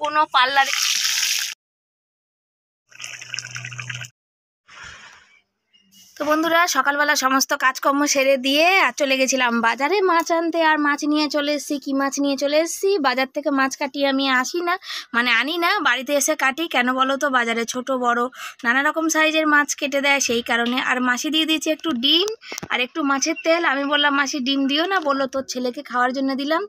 কোনো পাল্লা তো বন্ধুরা সকালবেলা সমস্ত কাজকর্ম সেরে দিয়ে আর চলে গেছিলাম বাজারে মাছ আনতে। আর মাছ নিয়ে চলে এসেছি। কী মাছ নিয়ে চলে এসেছি? বাজার থেকে মাছ কাটিয়ে আমি আসি না, মানে আনি না, বাড়িতে এসে কাটি। কেন বলো তো? বাজারে ছোট বড় নানা রকম সাইজের মাছ কেটে দেয়, সেই কারণে। আর মাসি দিয়ে দিয়েছি একটু ডিম আর একটু মাছের তেল। আমি বললাম মাসি ডিম দিও না, বললো তোর ছেলেকে খাওয়ার জন্য দিলাম।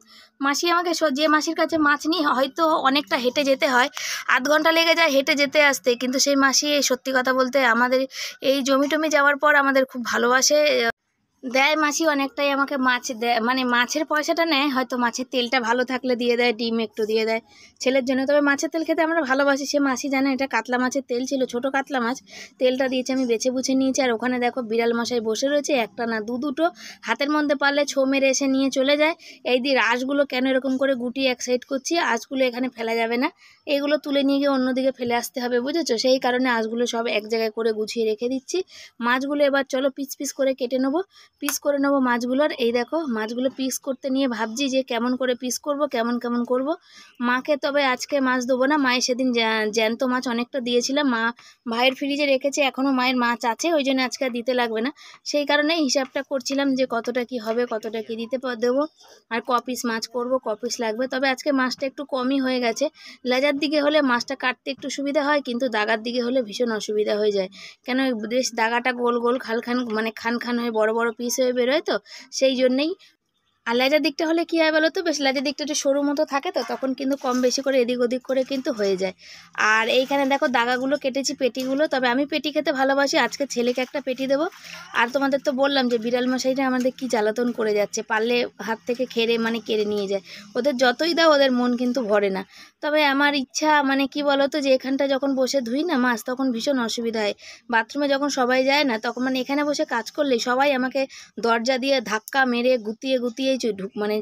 মাসি আমাকে যে মাসির কাছে মাছ নিই হয়তো অনেকটা হেঁটে যেতে হয়, আধ ঘন্টা লেগে যায় হেঁটে যেতে আসতে, কিন্তু সেই মাসি সত্যি কথা বলতে আমাদের এই জমি টমি যাওয়ার পর আমাদের খুব ভালোবাসে, দেয় মাসি অনেকটাই আমাকে মাছ দেয়, মানে মাছের পয়সাটা নেয়, হয়তো মাছের তেলটা ভালো থাকলে দিয়ে দেয়, ডিম একটু দিয়ে দেয় ছেলের জন্য। তবে মাছের তেল খেতে আমরা ভালোবাসি। সে মাসি জানে এটা কাতলা মাছের তেল ছিল, ছোট কাতলা মাছ। তেলটা দিয়েছে, আমি বেছে বুছে নিয়েছি। আর ওখানে দেখো বিড়াল মশাই বসে রয়েছে, একটা না দুটো, হাতের মধ্যে পারলে ছো মেরে এসে নিয়ে চলে যায়। এই দিয়ে আঁশগুলো কেন এরকম করে গুটিয়ে এক সাইড করছি, আঁশগুলো এখানে ফেলা যাবে না, এগুলো তুলে নিয়ে গিয়ে অন্যদিকে ফেলে আসতে হবে, বুঝেছো? সেই কারণে আঁশগুলো সব এক জায়গায় করে গুছিয়ে রেখে দিচ্ছি। মাছগুলো এবার চলো পিস পিস করে কেটে নেবো, পিস করে নেবো মাছগুলোর। এই দেখো মাছগুলো পিস করতে নিয়ে ভাবছি যে কেমন করে পিস করব, কেমন করব। মাকে তবে আজকে মাছ দেবো না, মায়ের সেদিন জ্যান্ত মাছ অনেকটা দিয়েছিলাম, মা ভাইয়ের ফ্রিজে রেখেছে, এখনও মায়ের মাছ আছে, ওই জন্য আজকে দিতে লাগবে না। সেই কারণে হিসাবটা করছিলাম যে কতটা কি হবে, কতটা কি দিতে দেবো, আর ক পিস মাছ করব, ক পিস লাগবে। তবে আজকে মাছটা একটু কমই হয়ে গেছে। লেজার দিকে হলে মাছটা কাটতে একটু সুবিধা হয়, কিন্তু দাগার দিকে হলে ভীষণ অসুবিধা হয়ে যায়। কেন বেশ দাগাটা গোল গোল খান খান হয়ে বড় বড় পিস হয়ে বেরোয়, তো সেই জন্যেই। আর লেজের দিকটা হলে কী হয় বলো তো? বেশ লেজের দিকটা একটু সরু মতো থাকে, তো তখন কিন্তু কম বেশি করে এদিক ওদিক করে কিন্তু হয়ে যায়। আর এইখানে দেখো দাগাগুলো কেটেছি, পেটিগুলো। তবে আমি পেটি খেতে ভালোবাসি, আজকে ছেলেকে একটা পেটি দেবো। আর তোমাদের তো বললাম যে বিড়াল মশাইটা আমাদের কি জ্বালাতন করে যাচ্ছে, পারলে হাত থেকে কেড়ে নিয়ে যায়। ওদের যতই দাও ওদের মন কিন্তু ভরে না। তবে আমার ইচ্ছা, মানে কি বলো তো, যে এখানটা যখন বসে ধুই না মাছ, তখন ভীষণ অসুবিধা হয়। বাথরুমে যখন সবাই যায় না, তখন মানে এখানে বসে কাজ করলে সবাই আমাকে দরজা দিয়ে ধাক্কা মেরে গুতিয়ে মানে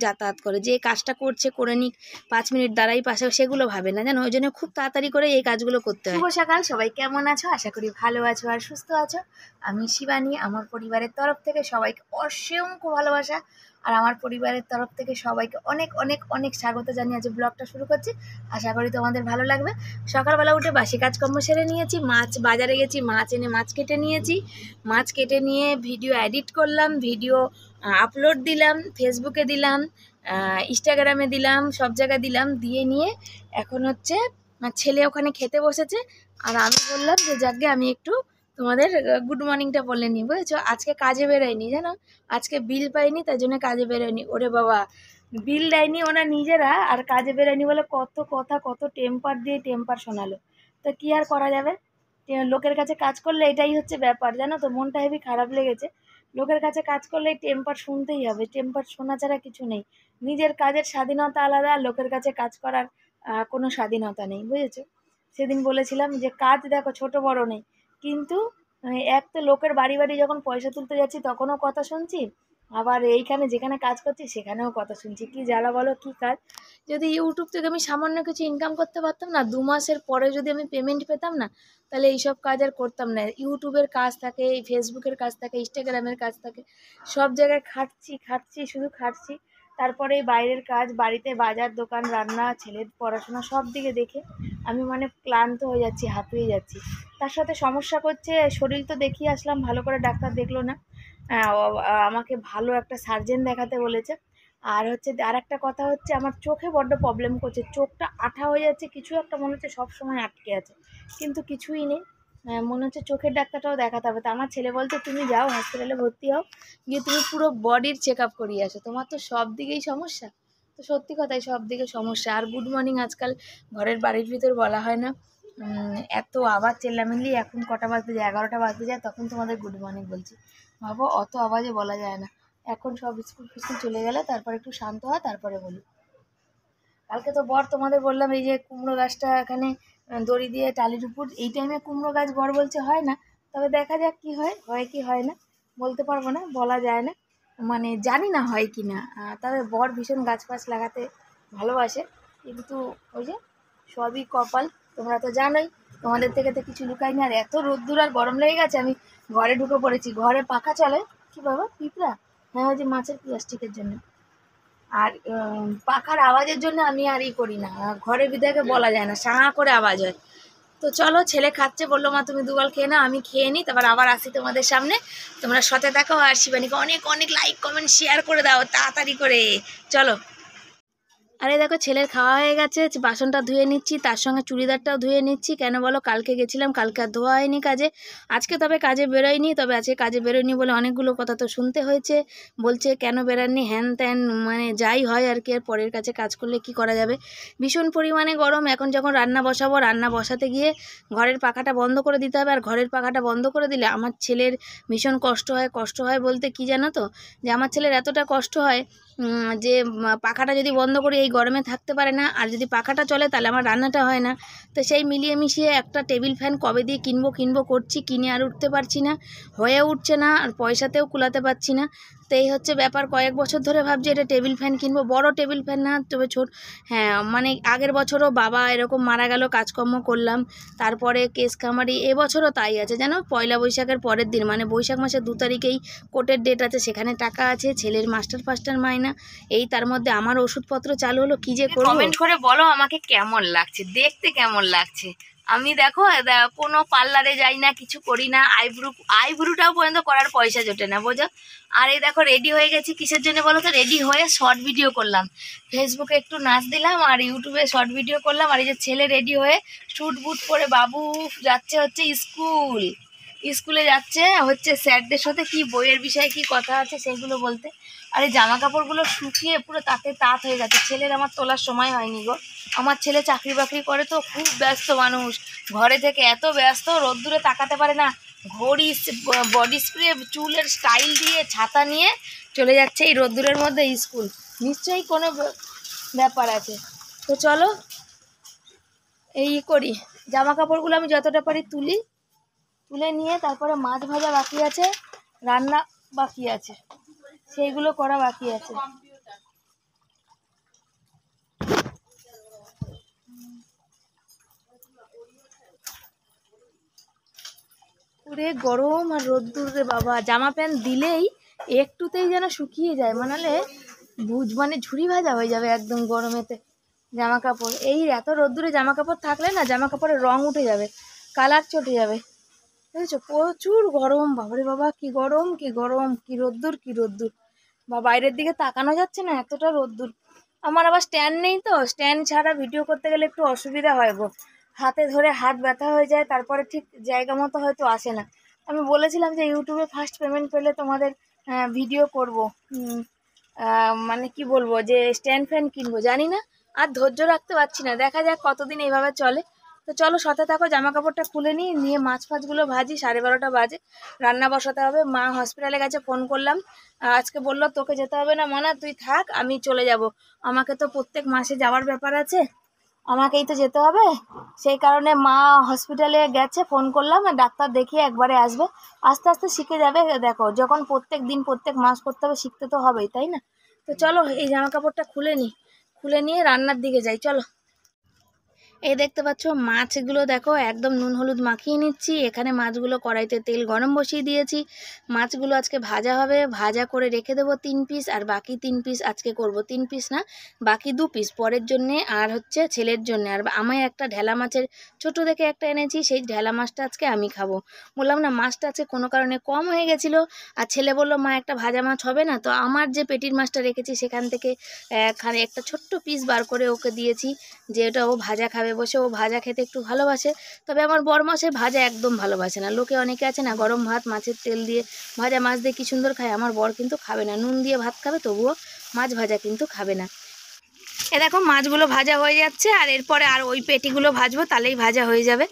যাতায়াত করে, যে কাজটা করছে করে নিক, 5 মিনিট দাঁড়াই পাশে, সেগুলো ভাবে না, জানো? ওই জন্য খুব তাড়াতাড়ি করে এই কাজগুলো করতে হয়। শুভ সকাল, সবাই কেমন আছো? আশা করি ভালো আছো আর সুস্থ আছো। আমি শিবানী, আমার পরিবারের তরফ থেকে সবাইকে অসংখ্য ভালোবাসা, আর আমার পরিবারের তরফ থেকে সবাইকে অনেক অনেক অনেক স্বাগত জানিয়ে আজ ব্লগটা শুরু করছি। আশা করি তোমাদের ভালো লাগবে। সকালবেলা উঠে বাসি কাজকর্ম সেরে নিয়েছি, মাছ বাজারে গেছি, মাছ এনে মাছ কেটে নিয়েছি। মাছ কেটে নিয়ে ভিডিও এডিট করলাম, ভিডিও আপলোড দিলাম, ফেসবুকে দিলাম, ইনস্টাগ্রামে দিলাম, সব জায়গায় দিলাম। দিয়ে নিয়ে এখন হচ্ছে ছেলে ওখানে খেতে বসেছে, আর আমি বললাম যে যাকে আমি একটু তোমাদের গুড মর্নিংটা বলে নিই, বুঝেছো? আজকে কাজে বেরোয়নি, জানো? আজকে বিল পাইনি, তাই জন্য কাজে বেরোয়নি। ওরে বাবা, বিল দেয়নি ওরা নিজেরা, আর কাজে বেরোয়নি বলে কত কথা, কত টেম্পার দিয়ে টেম্পার শোনালো। তো কী আর করা যাবে? লোকের কাছে কাজ করলে এটাই হচ্ছে ব্যাপার, জানো তো? মনটা হেবি খারাপ লেগেছে। লোকের কাছে কাজ করলে টেম্পার শুনতেই হবে, টেম্পার শোনা ছাড়া কিছু নেই। নিজের কাজের স্বাধীনতা আলাদা, লোকের কাছে কাজ করার কোনো স্বাধীনতা নেই, বুঝেছো? সেদিন বলেছিলাম যে কাজ দেখো ছোট বড় নেই, কিন্তু এক তো লোকের বাড়ি বাড়ি যখন পয়সা তুলতে যাচ্ছি তখনও কথা শুনছি, আবার এইখানে যেখানে কাজ করছি সেখানেও কথা শুনছি। কি জ্বালা বলো, কি কাজ! যদি ইউটিউব থেকে আমি সামান্য কিছু ইনকাম করতে পারতাম না, 2 মাসের পরে যদি আমি পেমেন্ট পেতাম না, তাহলে এইসব কাজ আর করতাম না। ইউটিউবের কাজ থাকে, ফেসবুকের কাজ থাকে, ইনস্টাগ্রামের কাজ থাকে, সব জায়গায় খাটছি শুধু খাটছি। তারপরে বাইরের কাজ, বাড়িতে বাজার দোকান রান্না, ছেলের পড়াশোনা, সব দিকে দেখে আমি মানে ক্লান্ত হয়ে যাচ্ছি, হাঁপিয়ে যাচ্ছি। তার সাথে সমস্যা করছে শরীর, তো দেখিয়ে আসলাম, ভালো করে ডাক্তার দেখলো না। আমাকে ভালো একটা সার্জেন দেখাতে বলেছে। আর হচ্ছে আর একটা কথা হচ্ছে, আমার চোখে বড্ড প্রবলেম করছে, চোখটা আঠা হয়ে যাচ্ছে, কিছু একটা মনে হচ্ছে সবসময় আটকে আছে, কিন্তু কিছুই নেই। মনে হচ্ছে চোখের ডাক্তারটাও দেখাতে হবে। তো আমার ছেলে বলছে তুমি যাও হসপিটালে ভর্তি হও, গিয়ে তুমি পুরো বডির চেক আপ করিয়ে আসো, তোমার তো সব দিকেই সমস্যা। তো সত্যি কথাই সব দিকে সমস্যা। আর গুড মর্নিং আজকাল ঘরের বাড়ির ভিতর বলা হয় না, এত আওয়াজ চেল্লামিল্লি। এখন কটা বাজতে যায়, 11টা বাজতে যায়, তখন তোমাদের গুড মর্নিং বলছি। ভাবো, অত আওয়াজে বলা যায় না। এখন সব স্কুল ফিস্কুল চলে গেলে তারপর একটু শান্ত হয়, তারপরে বলি। কালকে তো বর তোমাদের বললাম, এই যে কুমড়ো গাছটা এখানে দড়ি দিয়ে টালির উপর, এই টাইমে কুমড়ো গাছ বর বলছে হয় না। তবে দেখা যাক কি হয় কি হয় না বলতে পারবো না, বলা যায় না, মানে জানি না হয় কি না। তবে বর ভীষণ গাছ ফাছ লাগাতে ভালোবাসে, কিন্তু ওই যে সবই কপাল, তোমরা তো জানোই, তোমাদের থেকে তো কিছু লুকাই না। আর এত রোদ্দুর আর গরম লেগে গেছে, আমি ঘরে ঢুকে পড়েছি। ঘরে পাখা চলে কি বাবা, পিঁপড়া? হ্যাঁ, ওই যে মাছের প্লাস্টিকের জন্য। আর পাখার আওয়াজের জন্য আমি আর করি না, ঘরের ভিতরে বলা যায় না, সাঁ করে আওয়াজ হয়। তো চলো, ছেলে খাচ্ছে, বললো মা তুমি দুগাল খেয়ে নাও, আমি খেয়ে নিই, তারপর আবার আসি তোমাদের সামনে। তোমরা সাথে থাকো আর শিবানীকে অনেক অনেক লাইক কমেন্ট শেয়ার করে দাও তাড়াতাড়ি করে। চলো। আরে দেখো ছেলের খাওয়া হয়ে গেছে, বাসনটা ধুয়ে নিচ্ছি, তার সঙ্গে চুড়িদারটাও ধুয়ে নিচ্ছি। কেন বলো, কালকে গেছিলাম, কালকে আর ধোয়া হয়নি কাজে। আজকে তবে কাজে বেরোয়নি, তবে আজকে কাজে বেরোয়নি বলে অনেকগুলো কথা তো শুনতে হয়েছে। বলছে কেন বেরাননি, হ্যান ত্যান, মানে যাই হয় আর কি, আর পরের কাছে কাজ করলে কি করা যাবে। ভীষণ পরিমাণে গরম। এখন যখন রান্না বসাবো, রান্না বসাতে গিয়ে ঘরের পাখাটা বন্ধ করে দিতে হবে। আর ঘরের পাখাটা বন্ধ করে দিলে আমার ছেলের ভীষণ কষ্ট হয়। কষ্ট হয় বলতে কি জানো তো, যে আমার ছেলের এতটা কষ্ট হয় যে পাখাটা যদি বন্ধ করি এই গরমে থাকতে পারে না, আর যদি পাখাটা চলে তাহলে আমার রান্নাটা হয় না। তো সেই মিলিয়ে মিশিয়ে একটা টেবিল ফ্যান কবে দিয়ে কিনবো করছি, কিনে আর উঠতে পারছি না, হয়ে উঠছে না, আর পয়সাতেও কুলাতে পারছি না। তো এই হচ্ছে ব্যাপার। কয়েক বছর ধরে ভাবছি এটা টেবিল ফ্যান কিনবো, বড় টেবিল ফ্যান না, তবে ছোট। হ্যাঁ, মানে আগের বছরও বাবা এরকম মারা গেল, কাজকর্ম করলাম, তারপরে কেস কামারি, এবছরও তাই আছে জানো। পয়লা বৈশাখের পরের দিন, মানে বৈশাখ মাসের 2 তারিখেই কোর্টের ডেট আছে, সেখানে টাকা আছে, ছেলের মাস্টার ফাস্টার মাইনা, এই তার মধ্যে আমার ওষুধপত্র চালু হলো, কি যে করব। কমেন্ট করে বলো আমাকে কেমন লাগছে, দেখতে কেমন লাগছে। আমি দেখো কোনো পার্লারে যাই না, কিছু করি না, আইব্রুটাও পর্যন্ত করার পয়সা জোটে না, বোঝো। আর এই দেখো রেডি হয়ে গেছি, কিসের জন্য বলো তো, রেডি হয়ে শর্ট ভিডিও করলাম, ফেসবুকে একটু নাচ দিলাম, আর ইউটিউবে শর্ট ভিডিও করলাম। আর এই যে ছেলে রেডি হয়ে শুট বুট পরে, বাবু যাচ্ছে হচ্ছে স্কুলে যাচ্ছে হচ্ছে স্যারদের সাথে কি বইয়ের বিষয়ে কি কথা আছে সেগুলো বলতে। আর এই জামা কাপড়গুলো শুকিয়ে পুরো তাতে তাঁত হয়ে গেছে। ছেলের আমার তোলার সময় হয়নি গো। আমার ছেলে চাকরি বাকরি করে তো, খুব ব্যস্ত মানুষ, ঘরে থেকে এত ব্যস্ত, রোদ্দুরে তাকাতে পারে না, ঘড়ি, বডি স্প্রে, চুলের স্টাইল দিয়ে, ছাতা নিয়ে চলে যাচ্ছে এই রোদ্দুরের মধ্যে স্কুল। নিশ্চয়ই কোনো ব্যাপার আছে। তো চলো এই করি, জামা কাপড়গুলো আমি যতটা পারি তুলে নিয়ে তারপরে মাছ ভাজা বাকি আছে, রান্না বাকি আছে, সেইগুলো করা বাকি আছে। পুরে গরম আর রোদ্দুর রে বাবা, জামা প্যান্ট দিলেই একটুতেই যেন শুকিয়ে যায়, মানে ঝুড়ি ভাজা হয়ে যাবে একদম গরমেতে জামা কাপড়। এই এত রোদ্দুরে জামা কাপড় থাকলে না, জামা কাপড়ের রং উঠে যাবে, কালার চটে যাবে, বুঝেছো। প্রচুর গরম, বাবারে বাবা, কি গরম কি গরম, কি রোদ্দুর, বা বাইরের দিকে তাকানো যাচ্ছে না, এতটা রোদ্দুর। আমার আবার স্ট্যান্ড নেই, তো স্ট্যান্ড ছাড়া ভিডিও করতে গেলে একটু অসুবিধা হয় গো, হাতে ধরে হাত ব্যথা হয়ে যায়, তারপরে ঠিক জায়গা মতো হয়তো আসে না। আমি বলেছিলাম যে ইউটিউবে ফার্স্ট পেমেন্ট পেলে তোমাদের ভিডিও করব, মানে কি বলবো, যে স্ট্যান্ড ফ্যান কিনবো, জানি না, আর ধৈর্য রাখতে পারছি না, দেখা যাক কতদিন এইভাবে চলে। তো চলো সাথে থাকো, জামা কাপড়টা খুলে নিয়ে মাছ ফাছগুলো ভাজি, 12:30 বাজে, রান্না বসাতে হবে। মা হসপিটালে গেছে, ফোন করলাম, আজকে বললো তোকে যেতে হবে না মানা, তুই থাক, আমি চলে যাব। আমাকে তো প্রত্যেক মাসে যাওয়ার ব্যাপার আছে, আমাকেই তো যেতে হবে, সেই কারণে মা হসপিটালে গেছে, ফোন করলাম, ডাক্তার দেখিয়ে একবারে আসবে, আস্তে আস্তে শিখে যাবে। দেখো যখন প্রত্যেক দিন প্রত্যেক মাস করতে হবে, শিখতে তো হবেই, তাই না। তো চলো এই জামা কাপড়টা খুলে নিয়ে রান্নার দিকে যাই, চলো। এই দেখতে পাচ্ছ মাছগুলো, দেখো একদম নুন হলুদ মাখিয়ে নিচ্ছি। এখানে মাছগুলো কড়াইতে তেল গরম বসিয়ে দিয়েছি, মাছগুলো আজকে ভাজা হবে, ভাজা করে রেখে দেবো 3 পিস, আর বাকি 3 পিস আজকে করব, 3 পিস না বাকি 2 পিস পরের জন্যে, আর হচ্ছে ছেলের জন্য। আর আমি একটা ঢেলা মাছের ছোট দেখে একটা এনেছি, সেই ঢেলা মাছটা আজকে আমি খাবো। বললাম না মাছটা আজকে কোনো কারণে কম হয়ে গেছিলো, আর ছেলে বললো মা একটা ভাজা মাছ হবে না, তো আমার যে পেটির মাছটা রেখেছি সেখান থেকে একটা ছোট্ট পিস বার করে ওকে দিয়েছি, যে ওটা ও ভাজা খাবে বসে, ও ভাজা খেতে একটু ভালোবাসে। তবে আমার বর মাসে ভাজা একদম ভালোবাসে না। লোকে অনেকে আছে না, গরম ভাত মাছের তেল দিয়ে ভাজা মাছ দিয়ে কি সুন্দর খায়, আমার বর কিন্তু খাবে না, নুন দিয়ে ভাত খাবে তবুও মাছ ভাজা কিন্তু খাবে না। এ দেখো মাছগুলো ভাজা হয়ে যাচ্ছে, আর এরপরে আর ওই পেটিগুলো ভাজবো, তাহলেই ভাজা হয়ে যাবে।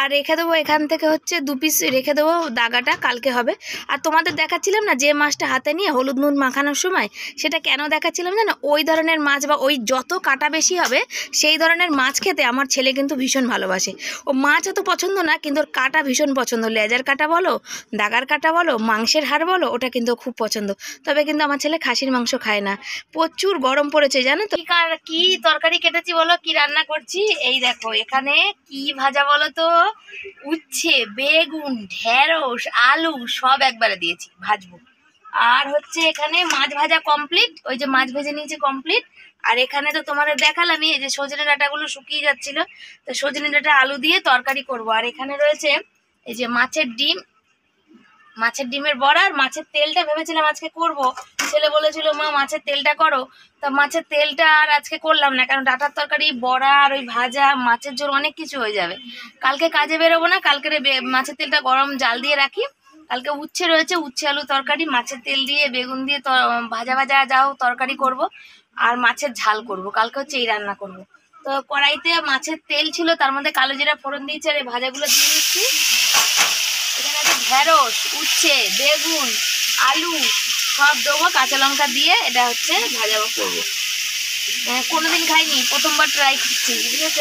আর রেখে দেবো এখান থেকে হচ্ছে 2 পিস রেখে দেবো, দাগাটা কালকে হবে। আর তোমাদের দেখাচ্ছিলাম না যে মাছটা হাতে নিয়ে হলুদ নুন মাখানোর সময়, সেটা কেন দেখাচ্ছিলাম জানো, ওই ধরনের মাছ বা ওই যত কাটা বেশি হবে সেই ধরনের মাছ খেতে আমার ছেলে কিন্তু ভীষণ ভালোবাসে। ও মাছ অত পছন্দ না, কিন্তু ওর কাটা ভীষণ পছন্দ, লেজার কাটা বলো, দাগার কাটা বলো, মাংসের হাড় বলো, ওটা কিন্তু খুব পছন্দ। তবে কিন্তু আমার ছেলে খাসির মাংস খায় না। প্রচুর গরম পড়েছে জানো তো। কি তরকারি কেটেছি বলো, কি রান্না করছি, এই দেখো এখানে কি ভাজা বলো তো, উচ্ছে, বেগুন, ঢেঁড়স, আলু সব একবারে দিয়েছি ভাজবো। আর হচ্ছে এখানে মাছ ভাজা কমপ্লিট, ওই যে মাছ ভেজে নিয়েছি কমপ্লিট। আর এখানে তো তোমাদের দেখালামই, এই যে সজনে ডাঁটাগুলো শুকিয়ে যাচ্ছিল, তো সজনে ডাঁটা আলু দিয়ে তরকারি করব। আর এখানে রয়েছে এই যে মাছের ডিম, মাছের ডিমের বড়া। আর মাছের তেলটা ভেবেছিলাম আজকে করব, ছেলে বলেছিল মা মাছের তেলটা করো, তা মাছের তেলটা আর আজকে করলাম না, কারণ ডাঁটার তরকারি, বড়া আর ওই ভাজা, মাছের ঝোল অনেক কিছু হয়ে যাবে। কালকে কাজে বেরোবো না, কালকে মাছের তেলটা গরম জাল দিয়ে রাখি। কালকে উচ্ছে রয়েছে, উচ্ছে আলু তরকারি, মাছের তেল দিয়ে বেগুন দিয়ে ভাজা ভাজা যাও তরকারি করব, আর মাছের ঝাল করব। কালকে হচ্ছে এই রান্না করব। তো কড়াইতে মাছের তেল ছিল, তার মধ্যে কালো জিরা ফোড়ন দিয়েছে, আর এই ভাজাগুলো দিয়ে দিচ্ছি। এখানে আছে ঢেঁড়স, উচ্ছে, বেগুন, আলু সব দেবো, কাঁচা লঙ্কা দিয়ে এটা হচ্ছে ভাজা করবো। কোনোদিন খাইনি, প্রথমবার ট্রাই করছি, বুঝেছ?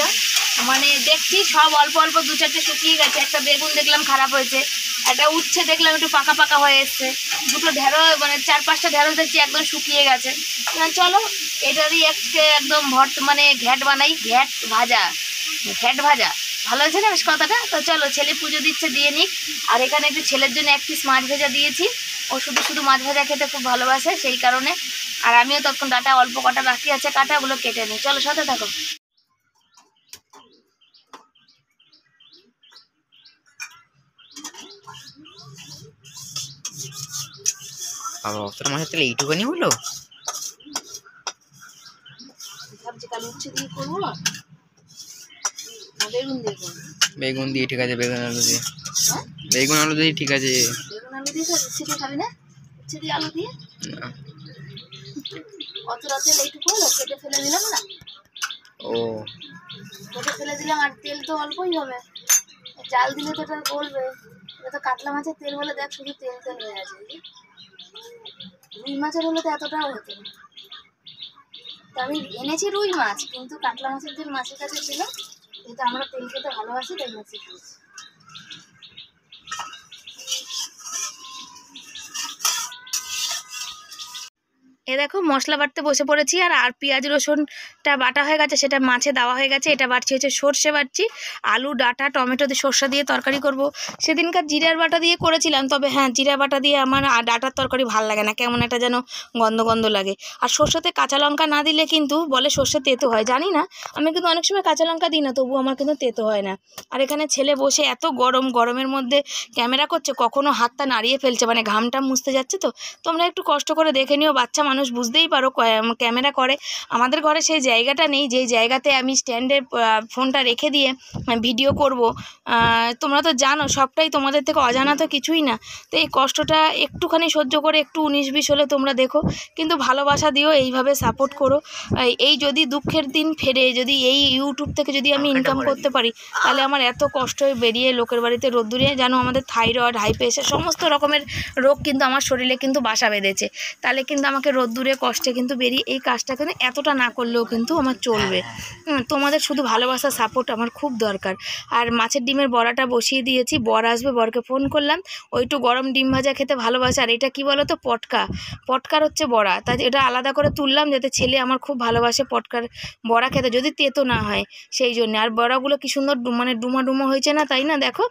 মানে দেখছি সব অল্প অল্প 2-4টে শুকিয়ে গেছে, একটা বেগুন দেখলাম খারাপ হয়েছে, একটা উচ্ছে দেখলাম একটু পাকা পাকা হয়ে এসছে, দুটো ঢেঁড়স মানে 4-5টা ঢেঁড়স দেখছি একদম শুকিয়ে গেছে। চলো এটারই একদম মানে ঘ্যাট বানাই, ঘ্যাট ভাজা ভালো হয়েছে না বেশ কথাটা? তো চলো, ছেলে পুজো দিচ্ছে, দিয়ে নিক। আর এখানে একটু ছেলের জন্য 1 পিস মাছ ভাজা দিয়েছি, ও শুধু শুধু মাছ ভাজা খেতে খুব ভালোবাসে, সেই কারণে। আর আমিও তখন ডাটা অল্প কটা বাকি আছে কাটা, ওগুলো কেটে নিই। চলো সাথে থাকো। বাবা অতটা মাছের তেল এইটুখানি হলো? ভাবছি কাল উচ্ছে দিয়ে করবো না, বেগুন দিয়ে করবো। বেগুন দিয়ে ঠিক আছে, বেগুন আলু দিয়ে। বেগুন আলু দিয়ে ঠিক আছে। বেগুন আলু দিয়ে উচ্ছে দিয়ে খাবি না? উচ্ছে দিয়ে আলু দিয়ে অত রাতে এইটুকু হলো, কেটে ফেলে দিলাম না। ও কেটে ফেলে দিলাম, আর তেল তো অল্পই হবে, জাল দিলে তো এটা গলবে। এটা তো কাতলা মাছের তেল বলে দেখ শুধু তেল তেল হয়ে আছে। রুই মাছের হলে তো এতটাও হতো না। তো আমি এনেছি রুই মাছ, কিন্তু কাতলা মাছের তেল মাছের কাছে ছিল, কিন্তু আমরা তেল খেতে ভালোবাসি, তাই মাছের খেয়েছি। এ দেখো মশলা বাটতে বসে পড়েছি, আর পেঁয়াজ রসুনটা বাটা হয়ে গেছে, সেটা মাছে দেওয়া হয়ে গেছে। এটা বাটছি হচ্ছে সর্ষে বাটছি, আলু ডাঁটা টমেটো দিয়ে সর্ষে দিয়ে তরকারি করব। সেদিনকার জিরার বাটা দিয়ে করেছিলাম, তবে হ্যাঁ জিরা বাটা দিয়ে আমার ডাঁটার তরকারি ভালো লাগে না, কেমন একটা যেন গন্ধ গন্ধ লাগে। আর সর্ষেতে কাঁচা লঙ্কা না দিলে কিন্তু বলে সর্ষে তেতো হয়, জানি না, আমি কিন্তু অনেক সময় কাঁচা লঙ্কা দিই না, তবুও আমার কিন্তু তেতো হয় না। আর এখানে ছেলে বসে এত গরমের মধ্যে ক্যামেরা করছে, কখনো হাতটা নাড়িয়ে ফেলছে, মানে ঘামটা মুছতে যাচ্ছে। তো তোমরা একটু কষ্ট করে দেখে নিও, বাচ্চা মানুষ বুঝতেই পারো ক্যামেরা করে। আমাদের ঘরে সেই জায়গাটা নেই, যেই জায়গাতে আমি স্ট্যান্ডে ফোনটা রেখে দিয়ে ভিডিও করব। তোমরা তো জানো, সবটাই তোমাদের থেকে অজানা তো কিছুই না। তো এই কষ্টটা একটুখানি সহ্য করে, একটু 19-20 হলে তোমরা দেখো, কিন্তু ভালোবাসা দিও, এইভাবে সাপোর্ট করো। এই যদি দুঃখের দিন ফেরে, যদি এই ইউটিউব থেকে যদি আমি ইনকাম করতে পারি, তাহলে আমার এত কষ্ট বেরিয়ে লোকের বাড়িতে রোদ্দুরে, জানো আমাদের থাইরয়েড, হাই প্রেশার সমস্ত রকমের রোগ কিন্তু আমার শরীরে কিন্তু বাসা বেঁধেছে, তাহলে কিন্তু আমাকে রোদ্দুরে কষ্টে কিন্তু বেরিয়ে এই কাজটা কিন্তু এতটা না করলেও কিন্তু আমার চলবে। তোমাদের শুধু ভালোবাসা সাপোর্ট আমার খুব দরকার। আর মাছের ডিমের বড়াটা বসিয়ে দিয়েছি, বর আসবে, বরকে ফোন করলাম, ওইটু গরম ডিম ভাজা খেতে ভালোবাসে। আর এটা কি বলো তো, পটকার হচ্ছে বড়া, তাই এটা আলাদা করে তুললাম, যাতে ছেলে আমার খুব ভালোবাসে পটকার বড়া খেতে, যদি তেতো না হয় সেই জন্য। আর বড়াগুলো কি সুন্দর মানে ডুমা ডুমা হয়েছে না, তাই না? দেখো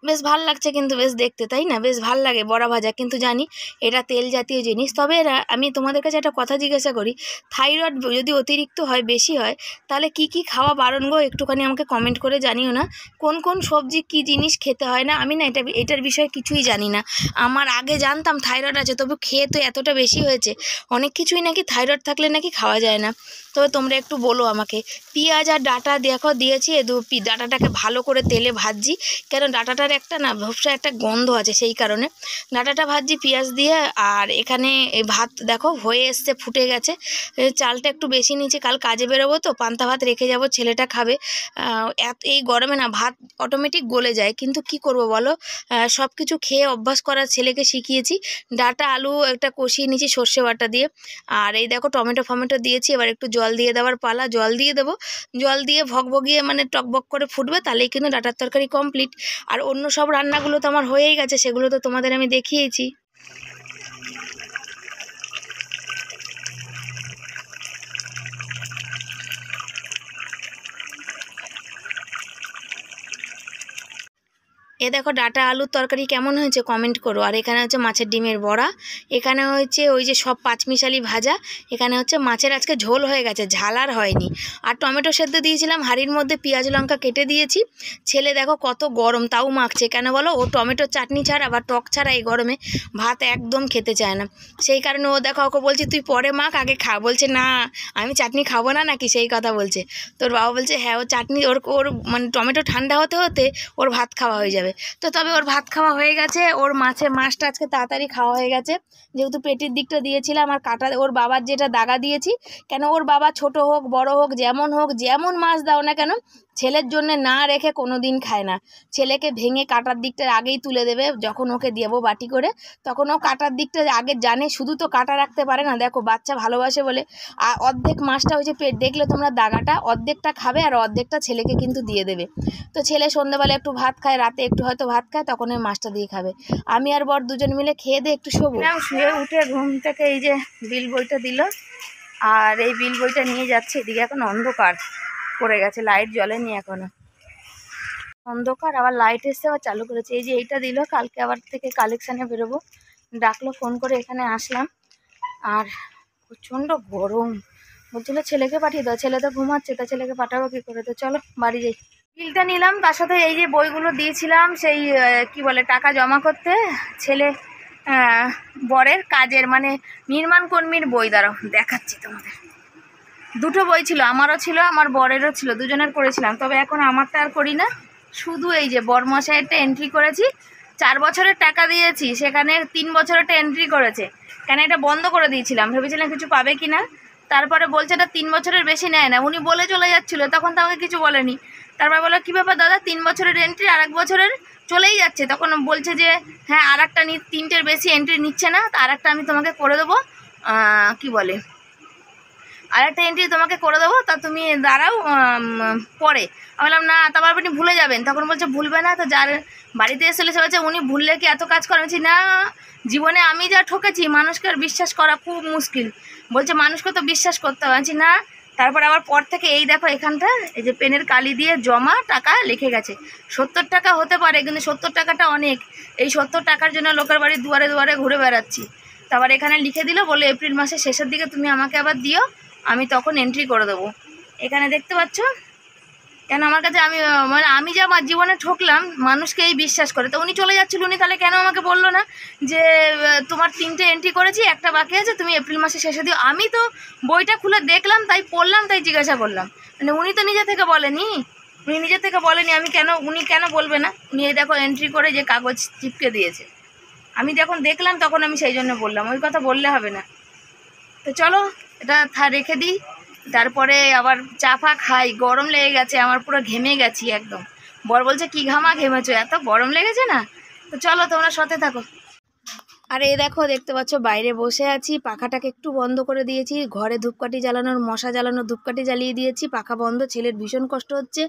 বেশ ভাল লাগছে কিন্তু বেশ দেখতে, তাই না? বেশ ভাল লাগে বড়া ভাজা, কিন্তু জানি এটা তেল জাতীয় জিনিস। তবে আমি তোমাদের কাছে একটা কথা জিজ্ঞাসা করি, থাইরয়েড যদি অতিরিক্ত হয়, বেশি হয়, তাহলে কি কি খাওয়া বারণ গো, একটুখানি আমাকে কমেন্ট করে জানিও না। কোন কোন সবজি কি জিনিস খেতে হয় না, আমি না এটার বিষয়ে কিছুই জানি না। আমার আগে জানতাম থাইরয়েড আছে, তবু খেয়ে তো এতটা বেশি হয়েছে, অনেক কিছুই নাকি থাইরয়েড থাকলে নাকি খাওয়া যায় না। তবে তোমরা একটু বলো আমাকে। পেঁয়াজ আর ডাঁটা দেখো দিয়েছি, ডাঁটাটাকে ভালো করে তেলে ভাজছি, কেন ডাঁটাটার একটা না ভবসা একটা গন্ধ আছে, সেই কারণে ডাঁটাটা ভাজছি পেঁয়াজ দিয়ে। আর এখানে এই ভাত দেখো হয়ে এসছে, ফুটে গেছে। চালটা একটু বেশি নিয়েছি, কাল কাজে বেরোবো তো, পান্তা ভাত রেখে যাব, ছেলেটা খাবে। এই গরমে না ভাত অটোমেটিক গলে যায়, কিন্তু কি করব বলো, সব কিছু খেয়ে অভ্যাস করার ছেলেকে শিখিয়েছি। ডাঁটা আলু একটা কষিয়ে নিয়েছি সর্ষে বাটা দিয়ে, আর এই দেখো টমেটো ফমেটো দিয়েছি। এবার একটু জল দিয়ে দেওয়ার পালা, জল দিয়ে দেবো, জল দিয়ে ভগভগিয়ে মানে টকবক করে ফুটবে, তাহলেই কিন্তু ডাঁটার তরকারি কমপ্লিট। আর অন্য সব রান্নাগুলো তো আমার হয়েই গেছে, সেগুলো তো তোমাদের আমি দেখিয়েছি। এ দেখো ডাটা আলুর তরকারি কেমন হয়েছে কমেন্ট করো। আর এখানে হচ্ছে মাছের ডিমের বড়া, এখানে হচ্ছে ওই যে সব পাঁচমিশালি ভাজা, এখানে হচ্ছে মাছের আজকে ঝোল হয়ে গেছে, ঝাল আর হয়নি। আর টমেটো সেদ্ধ দিয়েছিলাম হাঁড়ির মধ্যে, পেঁয়াজ লঙ্কা কেটে দিয়েছি। ছেলে দেখো কত গরম তাও মাখছে, কেন বলো? ও টমেটোর চাটনি ছাড়া বা টক ছাড়া এই গরমে ভাত একদম খেতে চায় না। সেই কারণে ও দেখো ওকে বলছি তুই পরে মাখ, আগে খা। বলছে না আমি চাটনি খাবো না নাকি, সেই কথা বলছে। তোর বাবা বলছে হ্যাঁ ও চাটনি ওর মানে টমেটো ঠান্ডা হতে হতে ওর ভাত খাওয়া হয়ে যাবে। তো তবে ওর ভাত খাওয়া হয়ে গেছে, ওর মাছটা আজকে তাড়াতাড়ি খাওয়া হয়ে গেছে, যেহেতু পেটের দিকটা দিয়েছিলাম। আর কাটা ওর বাবার যেটা দাগা দিয়েছি, কেন ওর বাবা ছোট হোক বড় হোক যেমন মাছ দাও না কেন ছেলের জন্য না রেখে কোনো দিন খায় না। ছেলেকে ভেঙে কাটার দিকটা আগেই তুলে দেবে, যখন ওকে দেবো বাটি করে তখন ও কাটার দিকটা আগে জানে, শুধু তো কাটা রাখতে পারে না। দেখো বাচ্চা ভালোবাসে বলে। আর অর্ধেক মাছটা হয়েছে পেট, দেখলে তোমরা দাগাটা অর্ধেকটা খাবে আর অর্ধেকটা ছেলেকে কিন্তু দিয়ে দেবে। তো ছেলে সন্ধ্যাবেলা একটু ভাত খায়, রাতে একটু হয়তো ভাত খায়, তখন ওই মাছটা দিয়ে খাবে। আমি আর বর দুজন মিলে খেয়ে দিয়ে একটু শোবো। শুয়ে উঠে ঘুম থেকে এই যে বিল বইটা দিল, আর এই বিল বইটা নিয়ে যাচ্ছে। এদিকে এখন অন্ধকার পড়ে গেছে, লাইট জ্বলেনি এখনো, অন্ধকার। আবার লাইট এসছে, আবার চালু করেছে। এই যে এইটা দিল, কালকে আবার থেকে কালেকশানে বেরোবো, ডাকলো ফোন করে, এখানে আসলাম। আর প্রচণ্ড গরম, বলছিল ছেলেকে পাঠিয়ে দাও, ছেলে তো ঘুমাচ্ছে, তা ছেলেকে পাঠাবো কী করে? তো চলো বাড়ি যাই। বিলটা নিলাম, তার সাথে এই যে বইগুলো দিয়েছিলাম সেই কি বলে টাকা জমা করতে, ছেলে বরের কাজের মানে নির্মাণ কর্মীর বই। দাঁড়াও দেখাচ্ছি তোমাদের। দুটো বই ছিল, আমারও ছিল আমার বরেরও ছিল, দুজনের করেছিলাম। তবে এখন আমারটা আর করি না, শুধু এই যে বরমশাইয়েরটা এন্ট্রি করেছি। 4 বছরের টাকা দিয়েছি, সেখানে 3 বছরেরটা এন্ট্রি করেছে। কেন এটা বন্ধ করে দিয়েছিলাম, ভেবেছিলাম কিছু পাবে কি না। তারপরে বলছে এটা 3 বছরের বেশি নেয় না, উনি বলে চলে যাচ্ছিলো, তখন তো আমাকে কিছু বলেনি। তারপরে বললো কী ব্যাপার দাদা, 3 বছরের এন্ট্রি আর 1 বছরের চলেই যাচ্ছে। তখন বলছে যে হ্যাঁ আর একটা 3টের বেশি এন্ট্রি নিচ্ছে না, তা আর একটা আমি তোমাকে করে দেবো, কি বলে আর একটা এন্ট্রি তোমাকে করে দেবো, তা তুমি দাঁড়াও পরে। আমি বললাম না, তারপর আপনি ভুলে যাবেন। তখন বলছে ভুলবে না, তো যার বাড়িতে এসে সে বলছে উনি ভুললে কি এত কাজ করে? বলছি না, জীবনে আমি যা ঠকেছি মানুষকে আর বিশ্বাস করা খুব মুশকিল। বলছে মানুষকে তো বিশ্বাস করতে হবে। বলছি না। তারপর আবার পর থেকে এই দেখো এখানটা এই যে পেনের কালি দিয়ে জমা টাকা লিখে গেছে। 70 টাকা হতে পারে, কিন্তু 70 টাকাটা অনেক। এই 70 টাকার জন্য লোকের বাড়ির দুয়ারে দুয়ারে ঘুরে বেড়াচ্ছি। তারপর এখানে লিখে দিল, বলে এপ্রিল মাসের শেষের দিকে তুমি আমাকে আবার দিও, আমি তখন এন্ট্রি করে দেবো। এখানে দেখতে পাচ্ছ, কেন আমার কাছে মানে আমি যে আমার জীবনে ঠকলাম, মানুষকে এই বিশ্বাস করে। তো উনি চলে যাচ্ছিল, উনি তাহলে কেন আমাকে বললো না যে তোমার 3টে এন্ট্রি করেছি, একটা বাকি আছে, তুমি এপ্রিল মাসের শেষে দিও? আমি তো বইটা খুলে দেখলাম, তাই পড়লাম, তাই জিজ্ঞাসা করলাম। মানে উনি তো নিজে থেকে বলেনি, উনি কেন বলবে না? উনি এই দেখো এন্ট্রি করে যে কাগজ চিপকে দিয়েছে, আমি যখন দেখলাম তখন আমি সেই জন্য বললাম, ওই কথা বললে হবে না। তো চলো এটা রেখে দিই, তারপরে আবার চা ফা খাই। গরম লেগে গেছে আমার, পুরো ঘেমে গেছি একদম। বর বলছে কি ঘেমেছো, এত গরম লেগেছে না? তো চলো তোমরা সাথে থাকো। আর এই দেখো দেখতে পাচ্ছ বাইরে বসে আছি, পাখাটাকে একটু বন্ধ করে দিয়েছি, ঘরে ধূপকাঠি জ্বালানোর মশা জ্বালানোর ধূপকাঠি জ্বালিয়ে দিয়েছি, পাখা বন্ধ। ছেলের ভীষণ কষ্ট হচ্ছে,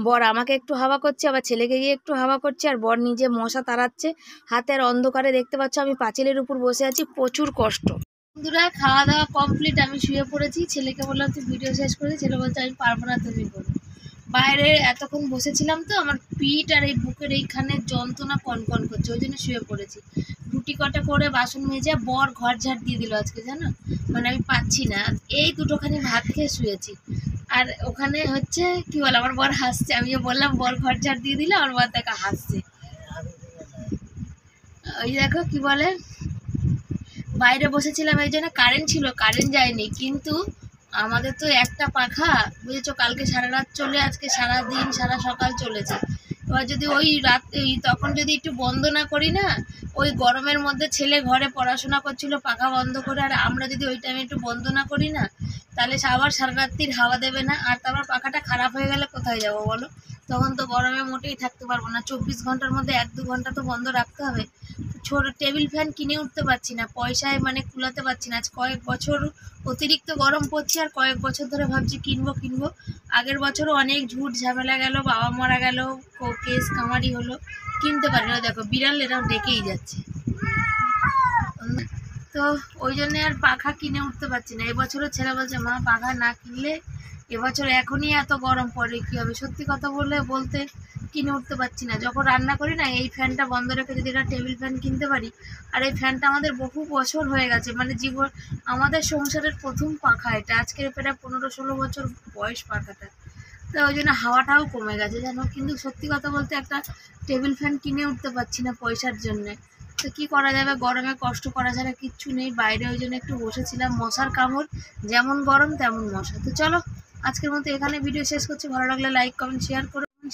বর আমাকে একটু হাওয়া করছে, আবার ছেলেকে গিয়ে একটু হাওয়া করছে, আর বর নিজে মশা তাড়াচ্ছে হাতের অন্ধকারে। দেখতে পাচ্ছ আমি পাঁচিলের উপর বসে আছি, প্রচুর কষ্ট। বন্ধুরা খাওয়া দাওয়া কমপ্লিট, আমি শুয়ে পড়েছি। ছেলেকে বললাম তুই ভিডিও শেষ করে, ছেলে বলছে আমি পারবো না, তুমি করো। বাইরে এতক্ষণ বসেছিলাম তো, আমার পিঠ আর এই বুকের এইখানে যন্ত্রণা কনকন করছে, ওই জন্য শুয়ে পড়েছি। রুটি কটা করে বাসন মেজে বর ঘর ঝাড় দিয়ে দিল আজকে, জানো, মানে আমি পাচ্ছি না। এই দুটোখানি ভাত খেয়ে শুয়েছি। আর ওখানে হচ্ছে কি বলে আমার বর হাসছে, আমিও বললাম বর ঘর ঝাড় দিয়ে দিলে, আমার বর দেখা হাসছে। ওই দেখো কি বলে বাইরে বসেছিলাম, এই জন্য কারেন্ট ছিল, কারেন্ট যায়নি। কিন্তু আমাদের তো একটা পাখা, বুঝেছো, কালকে সারা রাত চলে, আজকে সারা দিন সারা সকাল চলেছে। এবার যদি ওই রাত তখন যদি একটু বন্ধ না করি না, ওই গরমের মধ্যে ছেলে ঘরে পড়াশোনা করছিল পাখা বন্ধ করে, আর আমরা যদি ওই টাইমে একটু বন্ধ না করি না, তাহলে আবার সারা রাত্রির হাওয়া দেবে না। আর তারপর পাখাটা খারাপ হয়ে গেলে কোথায় যাবো বলো? তখন তো গরমে মোটেই থাকতে পারবো না। 24 ঘন্টার মধ্যে 1-2 ঘন্টা তো বন্ধ রাখতে হবে। ছোট টেবিল ফ্যান কিনে উঠতে পারছি না, পয়সায় মানে কুলাতে পারছি না। আজ কয়েক বছর অতিরিক্ত গরম পড়ছে, আর কয়েক বছর ধরে ভাবছি কিনবো। আগের বছরও অনেক ঝুট ঝামেলা গেল, বাবা মারা গেল, কেস কামারি হলো, কিনতে পারি না। দেখো বিড়াল এরাও ডেকেই যাচ্ছে। তো ওই জন্য আর পাখা কিনে উঠতে পারছি না। এবছরও ছেলে বলছে মা পাখা না কিনলে এবছর এখনই এত গরম পড়ে কী হবে, সত্যি কথা বলতে কিনে উঠতে পারছি না। যখন রান্না করি না এই ফ্যানটা বন্ধ রেখে যদি একটা টেবিল ফ্যান কিনতে পারি। আর এই ফ্যানটা আমাদের বহু বছর হয়ে গেছে, মানে জীবন আমাদের সংসারের প্রথম পাখা এটা, আজকের প্রায় 15-16 বছর বয়স পাখাটা। তো ওই জন্য হাওয়াটাও কমে গেছে জানো। কিন্তু সত্যি কথা বলতে একটা টেবিল ফ্যান কিনে উঠতে পারছি না পয়সার জন্যে। তো কী করা যাবে, গরমে কষ্ট করা ছাড়া কিচ্ছু নেই। বাইরে ওই জন্য একটু বসেছিলাম, মশার কামড়, যেমন গরম তেমন মশা। তো চলো আজকের মতো এখানে ভিডিও শেষ করছি। ভালো লাগলে লাইক কমেন্ট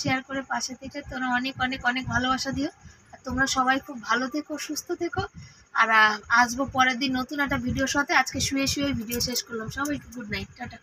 শেয়ার করে পাশে থেকে তোমরা অনেক অনেক অনেক ভালোবাসা দিও। আর তোমরা সবাই খুব ভালো থেকো, সুস্থ থেকো। আর আসবো পরের দিন নতুন একটা ভিডিওর সাথে। আজকে শুয়ে ভিডিও শেষ করলাম। সবাইকে গুড নাইট, টাটা।